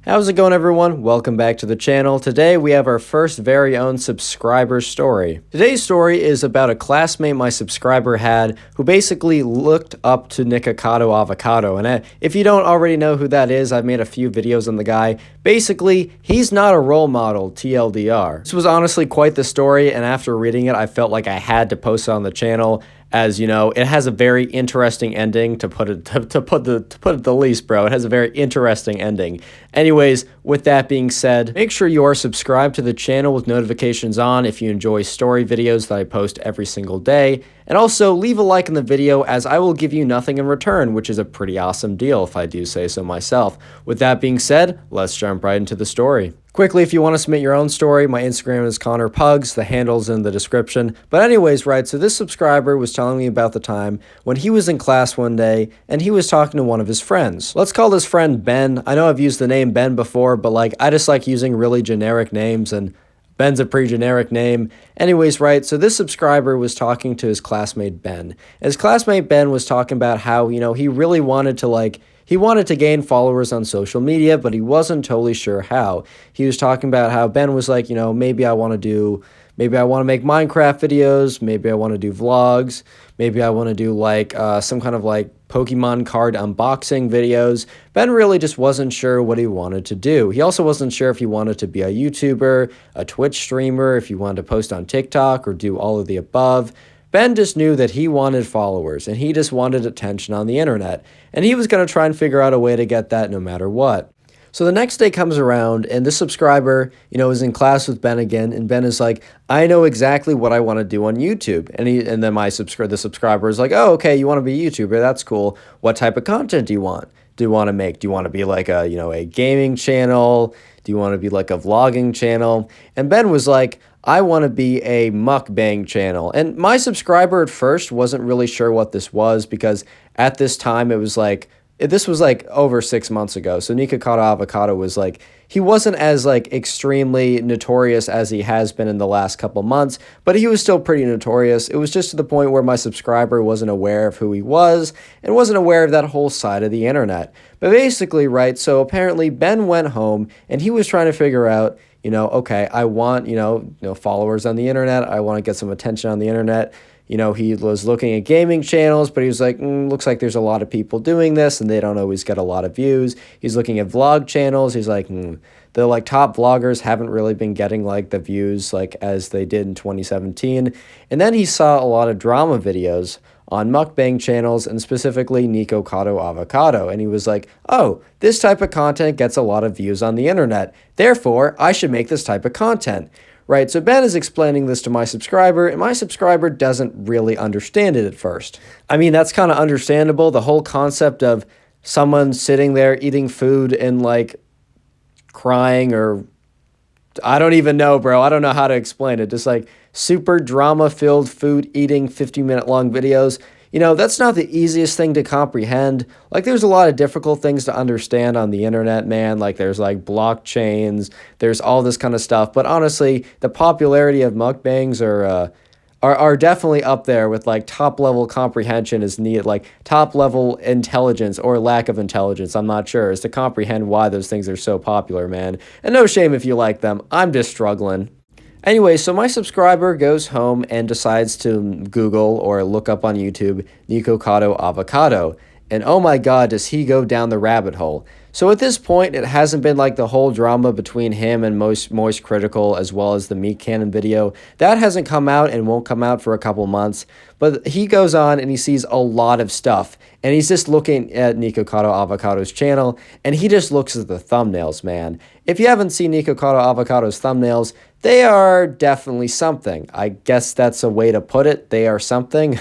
How's it going, everyone? Welcome back to the channel. Today we have our first very own subscriber story. Today's story is about a classmate my subscriber had who basically looked up to Nikocado Avocado. And if you don't already know who that is, I've made a few videos on the guy. Basically, he's not a role model, TLDR. This was honestly quite the story, and after reading it, I felt like I had to post it on the channel. As you know, it has a very interesting ending, to put it the least, bro. It has a very interesting ending. Anyways, with that being said, make sure you are subscribed to the channel with notifications on if you enjoy story videos that I post every single day. And also, leave a like in the video, as I will give you nothing in return, which is a pretty awesome deal if I do say so myself. With that being said, let's jump right into the story. Quickly, if you want to submit your own story, my Instagram is Pugs. The handle's in the description. But anyways, right, so this subscriber was telling me about the time when he was in class one day and he was talking to one of his friends. Let's call this friend Ben. I know I've used the name Ben before, but I just like using really generic names, and Ben's a pretty generic name. Anyways, right, so this subscriber was talking to his classmate Ben. His classmate Ben was talking about how, he really wanted to gain followers on social media, but he wasn't totally sure how. He was talking about how Ben was like, maybe I want to make Minecraft videos, maybe I want to do vlogs, maybe I want to do some kind of Pokemon card unboxing videos. Ben really just wasn't sure what he wanted to do. He also wasn't sure if he wanted to be a YouTuber, a Twitch streamer, if he wanted to post on TikTok or do all of the above. Ben just knew that he wanted followers, and he just wanted attention on the internet, and he was going to try and figure out a way to get that no matter what. So the next day comes around, and this subscriber, is in class with Ben again, and Ben is like, I know exactly what I want to do on YouTube. And then the subscriber is like, oh, okay, you want to be a YouTuber, that's cool. What type of content do you want to make? Do you want to be like a gaming channel? Do you want to be like a vlogging channel? And Ben was like, I want to be a mukbang channel. And my subscriber at first wasn't really sure what this was, because at this time this was over 6 months ago. So Nikocado Avocado was he wasn't as extremely notorious as he has been in the last couple months, but he was still pretty notorious. It was just to the point where my subscriber wasn't aware of who he was and wasn't aware of that whole side of the internet. But basically, right, so apparently Ben went home and he was trying to figure out, okay, I want, followers on the internet. I want to get some attention on the internet. He was looking at gaming channels, but he was like, looks like there's a lot of people doing this and they don't always get a lot of views. He's looking at vlog channels. He's like, the top vloggers haven't really been getting the views as they did in 2017. And then he saw a lot of drama videos on mukbang channels, and specifically Nikocado Avocado. And he was like, oh, this type of content gets a lot of views on the internet. Therefore, I should make this type of content. Right, so Ben is explaining this to my subscriber, and my subscriber doesn't really understand it at first. I mean, that's kind of understandable. The whole concept of someone sitting there eating food and crying, or I don't even know, bro. I don't know how to explain it. Just super drama-filled food eating 50-minute long videos. That's not the easiest thing to comprehend. There's a lot of difficult things to understand on the internet, man. There's blockchains, there's all this kind of stuff. But honestly, the popularity of mukbangs are definitely up there with top-level comprehension is needed, top-level intelligence or lack of intelligence, I'm not sure, is to comprehend why those things are so popular, man. And no shame if you like them. I'm just struggling. Anyway, so my subscriber goes home and decides to Google or look up on YouTube Nikocado Avocado. And oh my God, does he go down the rabbit hole. So at this point, it hasn't been the whole drama between him and Moist Critical, as well as the Meat Cannon video. That hasn't come out and won't come out for a couple months. But he goes on and he sees a lot of stuff. And he's just looking at Nikocado Avocado's channel, and he just looks at the thumbnails, man. If you haven't seen Nikocado Avocado's thumbnails, they are definitely something. I guess that's a way to put it. They are something.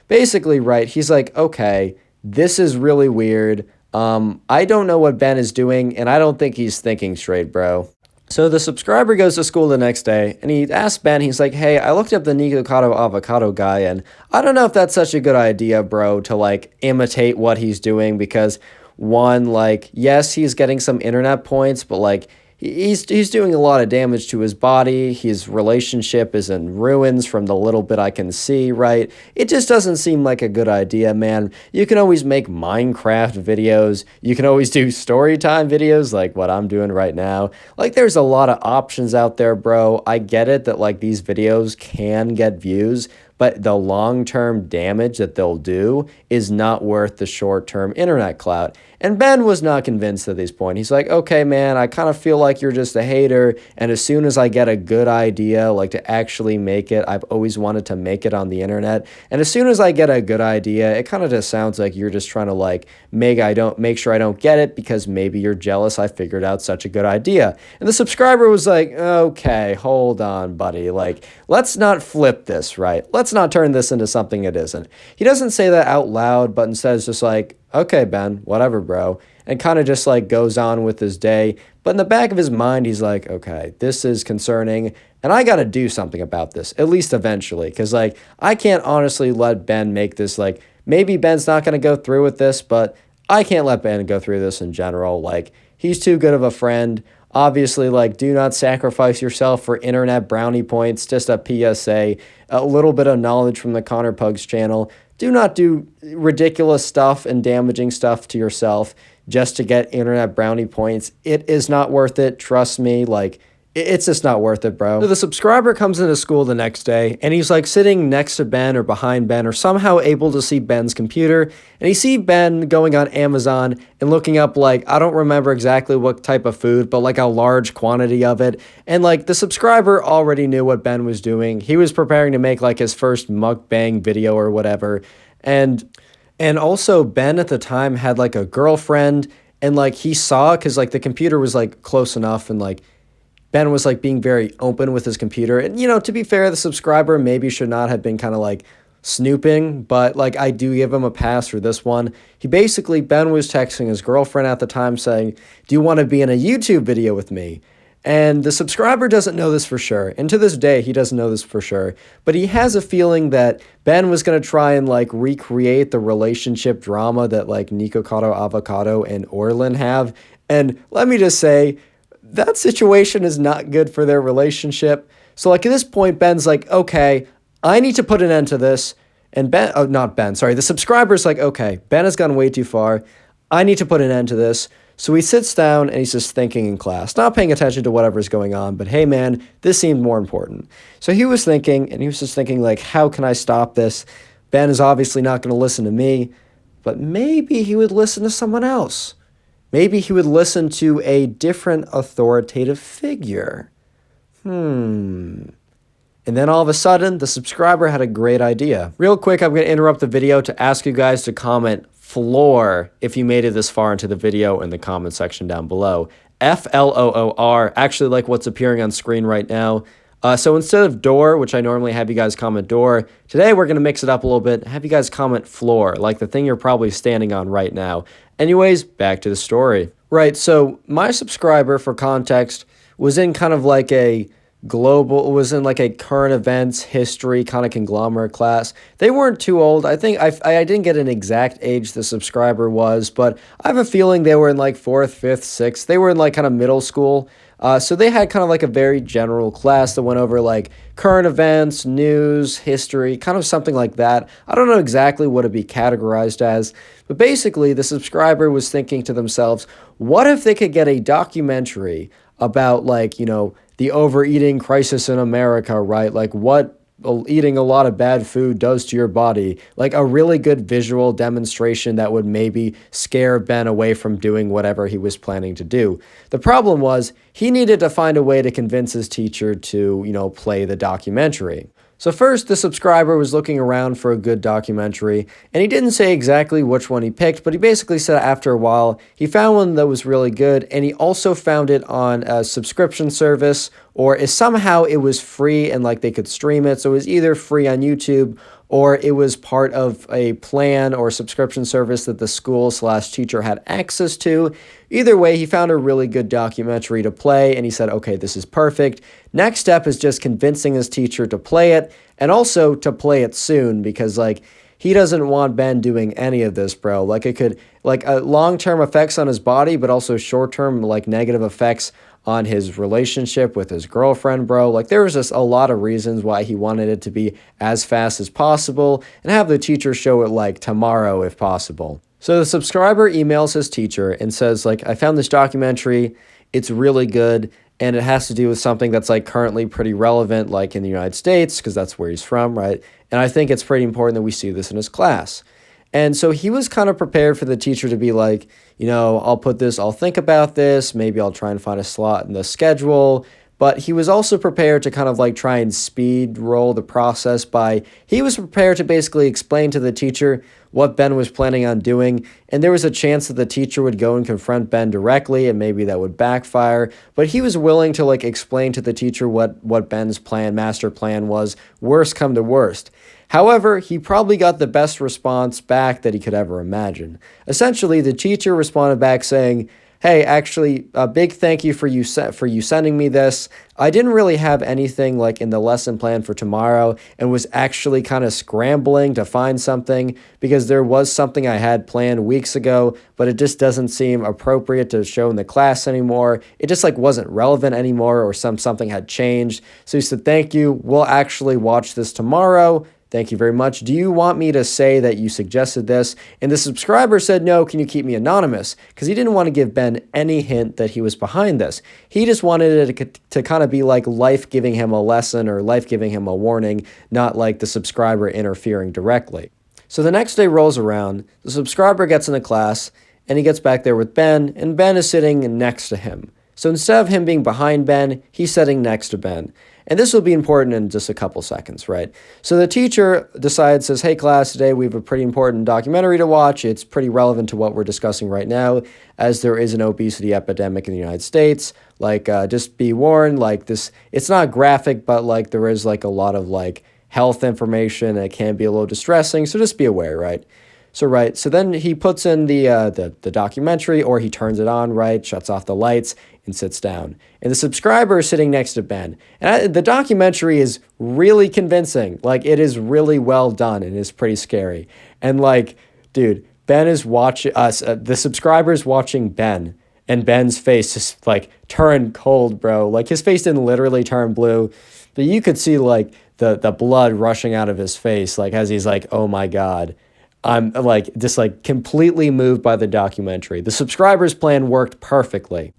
Basically, right, he's like, okay, this is really weird. I don't know what Ben is doing, and I don't think he's thinking straight, bro. So the subscriber goes to school the next day, and he asks Ben, he's like, hey, I looked up the Nikocado Avocado guy, and I don't know if that's such a good idea, bro, to, imitate what he's doing, because, one, yes, he's getting some internet points, but, he's doing a lot of damage to his body. His relationship is in ruins from the little bit I can see, right? It just doesn't seem like a good idea, man. You can always make Minecraft videos. You can always do Storytime videos like what I'm doing right now. Like, there's a lot of options out there, bro. I get it that, like, these videos can get views, but the long-term damage that they'll do is not worth the short-term internet clout. And Ben was not convinced at this point. He's like, okay, man, I kind of feel like you're just a hater, and as soon as I get a good idea, like to actually make it, I've always wanted to make it on the internet, and as soon as I get a good idea, it kind of just sounds like you're just trying to, like, make sure I don't get it because maybe you're jealous I figured out such a good idea. And the subscriber was like, okay, hold on, buddy. Like, let's not flip this, right? Let's not turn this into something it isn't. He doesn't say that out loud, but instead is just like, okay, Ben, whatever, bro. And kind of just like goes on with his day. But in the back of his mind, he's like, okay, this is concerning. And I got to do something about this, at least eventually. Because, like, I can't honestly let Ben make this, like, maybe Ben's not going to go through with this, but I can't let Ben go through this in general. Like, he's too good of a friend. Obviously, like, do not sacrifice yourself for internet brownie points. Just a PSA, a little bit of knowledge from the Connor Pugs channel. Do not do ridiculous stuff and damaging stuff to yourself just to get internet brownie points. It is not worth it. Trust me. Like, it's just not worth it, bro. So the subscriber comes into school the next day, and he's like sitting next to Ben or behind Ben or somehow able to see Ben's computer. And he see Ben going on Amazon and looking up, like, I don't remember exactly what type of food, but like a large quantity of it. And like the subscriber already knew what Ben was doing. He was preparing to make like his first mukbang video or whatever. And also Ben at the time had like a girlfriend, and like he saw, because like the computer was like close enough, and like Ben was like being very open with his computer. And, you know, to be fair, the subscriber maybe should not have been kind of like snooping, but like I do give him a pass for this one. Ben was texting his girlfriend at the time saying, do you want to be in a YouTube video with me? And the subscriber doesn't know this for sure. And to this day, he doesn't know this for sure. But he has a feeling that Ben was going to try and like recreate the relationship drama that like Nikocado Avocado and Orlin have. And let me just say, that situation is not good for their relationship. So like at this point, Ben's like, okay, I need to put an end to this. And the subscriber's like, okay, Ben has gone way too far. I need to put an end to this. So he sits down and he's just thinking in class, not paying attention to whatever's going on, but hey man, this seemed more important. So he was thinking, and he was just thinking like, how can I stop this? Ben is obviously not going to listen to me, but maybe he would listen to someone else. Maybe he would listen to a different authoritative figure. And then all of a sudden, the subscriber had a great idea. Real quick, I'm going to interrupt the video to ask you guys to comment floor if you made it this far into the video in the comment section down below. FLOOR, actually like what's appearing on screen right now. So instead of door, which I normally have you guys comment door, today we're going to mix it up a little bit, have you guys comment floor, like the thing you're probably standing on right now. Anyways, back to the story. Right, so my subscriber, for context, was in kind of like a current events, history kind of conglomerate class. They weren't too old. I think I didn't get an exact age the subscriber was, but I have a feeling they were in like 4th, 5th, 6th. They were in like kind of middle school. So they had kind of like a very general class that went over like current events, news, history, kind of something like that. I don't know exactly what it'd be categorized as, but basically the subscriber was thinking to themselves, what if they could get a documentary about like, you know, the overeating crisis in America, right? Like what eating a lot of bad food does to your body, like a really good visual demonstration that would maybe scare Ben away from doing whatever he was planning to do. The problem was he needed to find a way to convince his teacher to, you know, play the documentary. So first, the subscriber was looking around for a good documentary, and he didn't say exactly which one he picked, but he basically said after a while, he found one that was really good, and he also found it on a subscription service, or if somehow it was free and like they could stream it, so it was either free on YouTube, or it was part of a plan or subscription service that the school/teacher had access to. Either way, he found a really good documentary to play, and he said, okay, this is perfect. Next step is just convincing his teacher to play it, and also to play it soon, because like he doesn't want Ben doing any of this, bro. Like, it could, like, long-term effects on his body, but also short-term, like, negative effects on his relationship with his girlfriend, bro. Like, there was just a lot of reasons why he wanted it to be as fast as possible and have the teacher show it, like, tomorrow if possible. So the subscriber emails his teacher and says, like, I found this documentary. It's really good, and it has to do with something that's, like, currently pretty relevant, like, in the United States, because that's where he's from, right? And I think it's pretty important that we see this in his class. And so he was kind of prepared for the teacher to be like, you know, I'll think about this. Maybe I'll try and find a slot in the schedule. But he was also prepared to kind of like try and speed roll the process he was prepared to basically explain to the teacher what Ben was planning on doing. And there was a chance that the teacher would go and confront Ben directly, and maybe that would backfire. But he was willing to like explain to the teacher what Ben's master plan was, worst come to worst. However, he probably got the best response back that he could ever imagine. Essentially, the teacher responded back saying, hey, actually, a big thank you for you sending me this. I didn't really have anything like in the lesson plan for tomorrow and was actually kind of scrambling to find something because there was something I had planned weeks ago, but it just doesn't seem appropriate to show in the class anymore. It just like wasn't relevant anymore, or something had changed. So he said, thank you. We'll actually watch this tomorrow. Thank you very much. Do you want me to say that you suggested this? And the subscriber said, no, can you keep me anonymous? Because he didn't want to give Ben any hint that he was behind this. He just wanted it to kind of be like life giving him a lesson or life giving him a warning, not like the subscriber interfering directly. So the next day rolls around, the subscriber gets into class, and he gets back there with Ben, and Ben is sitting next to him. So instead of him being behind Ben, he's sitting next to Ben. And this will be important in just a couple seconds, right? So the teacher says, hey class, today we have a pretty important documentary to watch. It's pretty relevant to what we're discussing right now, as there is an obesity epidemic in the United States. Like, just be warned, like this, it's not graphic, but like there is like a lot of like health information, and it can be a little distressing. So just be aware, right? So then he puts in the documentary, or he turns it on, right? Shuts off the lights and sits down. And the subscriber is sitting next to Ben. And the documentary is really convincing. Like, it is really well done, and it's pretty scary. And like, dude, Ben is watching us. The subscriber is watching Ben, and Ben's face just like turned cold, bro. Like, his face didn't literally turn blue, but you could see like the blood rushing out of his face, like as he's like, oh my God. I'm like just like completely moved by the documentary. The subscriber's plan worked perfectly.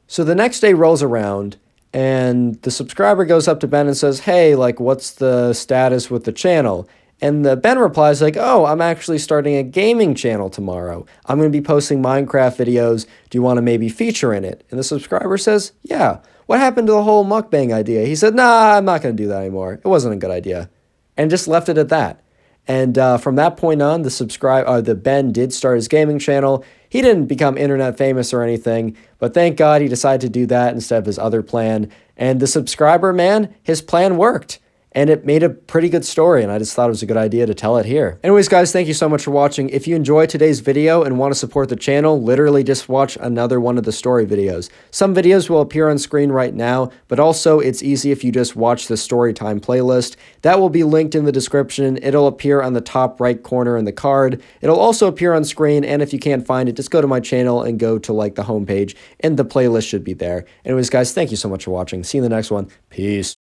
So the next day rolls around, and the subscriber goes up to Ben and says, hey, like, what's the status with the channel? And Ben replies like, oh, I'm actually starting a gaming channel tomorrow. I'm going to be posting Minecraft videos. Do you want to maybe feature in it? And the subscriber says, yeah. What happened to the whole mukbang idea? He said, nah, I'm not going to do that anymore. It wasn't a good idea. And just left it at that. And from that point on, the Ben did start his gaming channel. He didn't become internet famous or anything, but thank God he decided to do that instead of his other plan. And the subscriber, man, his plan worked. And it made a pretty good story, and I just thought it was a good idea to tell it here. Anyways, guys, thank you so much for watching. If you enjoyed today's video and want to support the channel, literally just watch another one of the story videos. Some videos will appear on screen right now, but also it's easy if you just watch the Storytime playlist. That will be linked in the description. It'll appear on the top right corner in the card. It'll also appear on screen, and if you can't find it, just go to my channel and go to like the homepage, and the playlist should be there. Anyways, guys, thank you so much for watching. See you in the next one. Peace.